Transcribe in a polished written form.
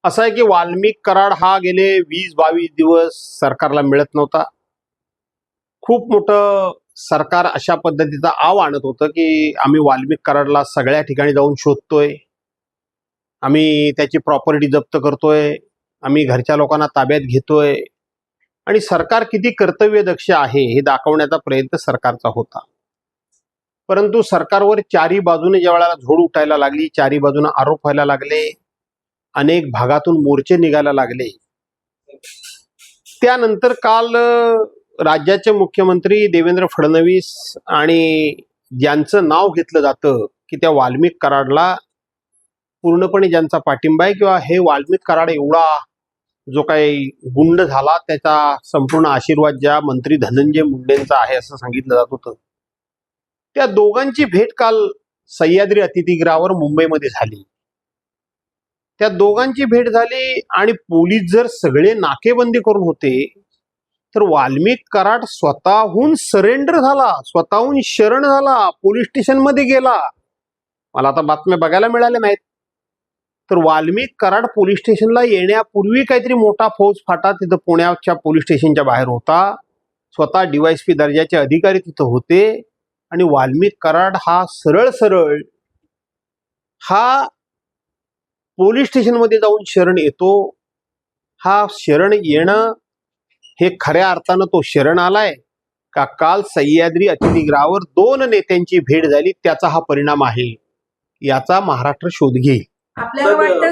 असं आहे की वाल्मिक कराड हा गेले 20-22 दिवस सरकारला मिळत नव्हता. खूप मोठं सरकार अशा पद्धतीचा आव आणत होतं की आम्ही वाल्मिक कराडला सगळ्या ठिकाणी जाऊन शोधतोय, आम्ही त्याची प्रॉपर्टी जप्त करतोय, आम्ही घरच्या लोकांना ताब्यात घेतोय आणि सरकार किती कर्तव्यदक्ष आहे हे दाखवण्याचा प्रयत्न सरकारचा होता. परंतु सरकारवर चारी बाजूने ज्या वेळेला झोड उठायला लागली, चारी बाजूने आरोप व्हायला लागले, अनेक भागातून मोर्चे निघायला लागले, त्यानंतर काल राज्याचे मुख्यमंत्री देवेंद्र फडणवीस आणि ज्यांचं नाव घेतलं जातं की त्या वाल्मिक कराडला पूर्णपणे ज्यांचा पाठिंबा आहे किंवा हे वाल्मिक कराड एवढा जो काही गुंड झाला त्याचा संपूर्ण आशीर्वाद ज्या मंत्री धनंजय मुंडेंचा आहे असं सांगितलं जात होतं, त्या दोघांची भेट काल सह्याद्री अतिथीगृहावर मुंबईमध्ये झाली. त्या दोघांची भेट झाली आणि पोलीस जर सगळे नाकेबंदी करून होते तर वाल्मिक कराड स्वतःहून सरेंडर झाला, स्वतःहून शरण झाला, पोलीस स्टेशन मध्ये गेला. मला आता बातम्या बघायला मिळाल्या नाहीत. तर वाल्मिक कराड पोलीस स्टेशनला येण्यापूर्वी काहीतरी मोठा फौज फाटा तिथं पुण्याच्या पोलीस स्टेशनच्या बाहेर होता. स्वतः डीवायएसपी दर्जाचे अधिकारी तिथं होते आणि वाल्मिक कराड हा सरळ सरळ हा पोलीस स्टेशनमध्ये जाऊन शरण येतो. हा शरण येणं हे खऱ्या अर्थानं तो शरण आलाय का काल सह्याद्री अतिथीगृहावर 2 नेत्यांची भेट झाली त्याचा हा परिणाम आहे, याचा महाराष्ट्र शोध घेईल. आपल्याला वाटतं